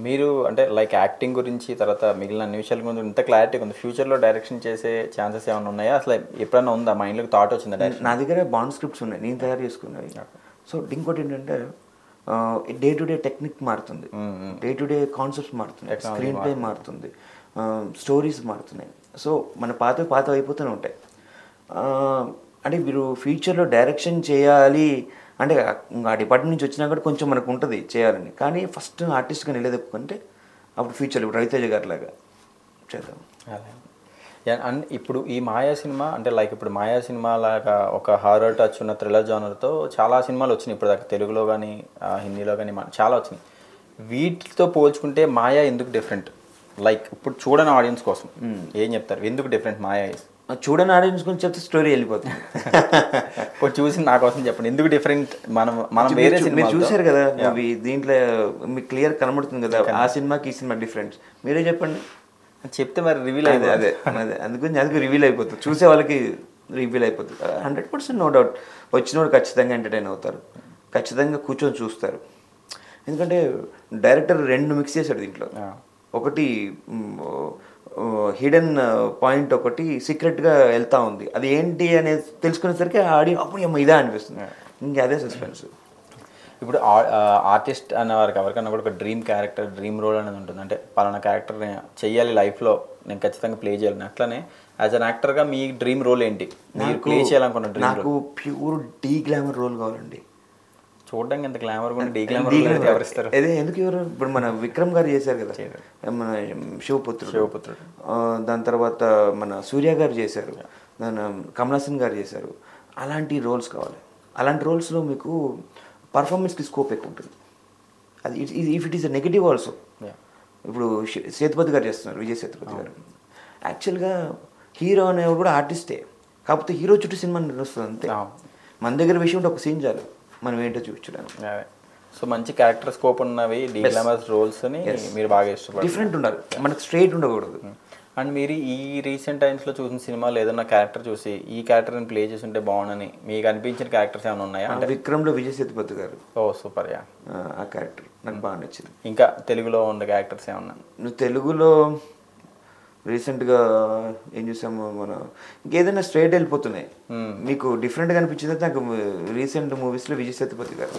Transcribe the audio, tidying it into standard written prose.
మీరు అంటే like acting గురించి తర్వాత మిగిలిన అన్ని విషయాల గురించి ఇంత క్లారిటీ ఉంది. ఫ్యూచర్లో డైరెక్షన్ చేసే ఛాన్సెస్ ఏమైనా ఉన్నాయా? అసలు ఎప్పుడైనా ఉందా మైండ్లోకి థాట్ వచ్చిందా డైరెక్షన్? నా దగ్గర బాండ్ స్క్రిప్ట్స్ ఉన్నాయి, నేను తయారు చేసుకున్నవి. సో ఇంకోటి ఏంటంటే డే టు డే టెక్నిక్ మారుతుంది, డే టు డే కాన్సెప్ట్స్ మారుతున్నాయి, స్క్రీన్ ప్లే మారుతుంది, స్టోరీస్ మారుతున్నాయి. సో మన పాత అయిపోతూనే ఉంటాయి. అంటే మీరు ఫ్యూచర్లో డైరెక్షన్ చేయాలి అంటే ఆ డిపార్ట్మెంట్ నుంచి వచ్చినా కూడా కొంచెం మనకు ఉంటుంది చేయాలని, కానీ ఫస్ట్ ఆర్టిస్ట్గా నిలదొక్కుంటే అప్పుడు ఫ్యూచర్లో ఇప్పుడు రవితేజ గారి లాగా చేద్దాం. అండ్ ఇప్పుడు ఈ మాయా సినిమా అంటే లైక్ ఇప్పుడు మాయా సినిమా లాగా ఒక హారర్ టచ్ ఉన్న థ్రిల్లర్ జానర్తో చాలా సినిమాలు వచ్చినాయి ఇప్పుడు దాకా, తెలుగులో కానీ హిందీలో కానీ చాలా వచ్చినాయి. వీటితో పోల్చుకుంటే మాయా ఎందుకు డిఫరెంట్? లైక్ ఇప్పుడు చూడని ఆడియన్స్ కోసం ఏం చెప్తారు, ఎందుకు డిఫరెంట్ మాయా? చూడని ఆడియన్స్ గురించి చెప్తే స్టోరీ వెళ్ళిపోతుంది. ఇప్పుడు చూసి నా కోసం చెప్పండి ఎందుకు డిఫరెంట్. మనం వేరే మీరు చూసారు కదా మూవీ, దీంట్లో మీకు క్లియర్ కనబడుతుంది కదా ఆ సినిమాకి ఈ సినిమా డిఫరెన్స్. మీరే చెప్పండి. చెప్తే మరి రివీల్ అదే అదే అందుకని అందుకు రివీల్ అయిపోతుంది, చూసే వాళ్ళకి రివీల్ అయిపోతుంది. 100% నో డౌట్ వచ్చిన వాళ్ళు ఖచ్చితంగా ఎంటర్టైన్ అవుతారు, ఖచ్చితంగా కూర్చొని చూస్తారు. ఎందుకంటే డైరెక్టర్ 2 మిక్స్ చేశాడు దీంట్లో. ఒకటి హిడెన్ పాయింట్, ఒకటి సీక్రెట్గా వెళ్తూ ఉంది. అది ఏంటి అనేది తెలుసుకునేసరికి ఆడియో అప్పుడు ఏమో ఇదే అనిపిస్తుంది, ఇంకా అదే సస్పెన్స్. ఇప్పుడు ఆర్టిస్ట్ అనే వారికి ఎవరికన్నా కూడా ఒక డ్రీమ్ క్యారెక్టర్, డ్రీమ్ రోల్ అనేది ఉంటుంది. అంటే పలానా క్యారెక్టర్ చెయ్యాలి లైఫ్లో, నేను ఖచ్చితంగా ప్లే చేయాలని. అట్లానే యాజ్ అన్ యాక్టర్గా మీ డ్రీమ్ రోల్ ఏంటి, మీరు ప్లే చేయాలనుకున్న డ్రీమ్ రోల్? నాకు ప్యూర్ డీ గ్లామర్ రోల్ కావాలండి. చూడడానికి ఎంత గ్లామర్ కూడా డీ గ్లామర్ ఎవరిస్తారు? అదే ఎందుకు ఎవరు ఇప్పుడు మన విక్రమ్ గారు చేశారు కదా, మన శివపుత్రుడు. దాని తర్వాత మన సూర్య గారు చేశారు, దాని కమల్ హాసన్ గారు చేశారు. అలాంటి రోల్స్ కావాలి. అలాంటి రోల్స్లో మీకు పర్ఫార్మెన్స్కి స్కోప్ ఎక్కువ ఉంటుంది. అది if it is a negative also. ఇప్పుడు సేతుపతి గారు చేస్తున్నారు, విజయ్ సేతుపతి గారు. యాక్చువల్గా హీరో అనేవాడు కూడా ఆర్టిస్టే, కాకపోతే హీరో చుట్టూ సినిమా నడుస్తుంది అంతే. మన దగ్గర విషయం ఉంటే ఒక సీన్ చాలు మనం ఏంటో చూపించడానికి. సో మంచి క్యారెక్టర్ స్కోప్ ఉన్నవి డీ గ్లామర్ రోల్స్ని మీరు బాగా ఇష్టపడతారు. డిఫరెంట్ ఉండాలి, మనకు స్ట్రైట్ ఉండకూడదు. అండ్ మీరు ఈ రీసెంట్ టైమ్స్లో చూసిన సినిమాలో ఏదైనా క్యారెక్టర్ చూసి ఈ క్యారెక్టర్ని ప్లే చేసి ఉంటే బాగుండని మీకు అనిపించిన క్యారెక్టర్స్ ఏమైనా ఉన్నాయా? అంటే విక్రమ్లో విజయ్ సేతుపతి గారు. ఓ సూపర్. ఆ క్యారెక్టర్ నాకు బాగా నచ్చింది. ఇంకా తెలుగులో ఉన్న క్యారెక్టర్స్ ఏమన్నా? నువ్వు తెలుగులో రీసెంట్గా ఏం చూసాము మనం, ఇంకేదైనా స్ట్రైట్ వెళ్ళిపోతున్నాయి. మీకు డిఫరెంట్గా అనిపించింది నాకు రీసెంట్ మూవీస్లో విజయ్ సేతుపతి గారు.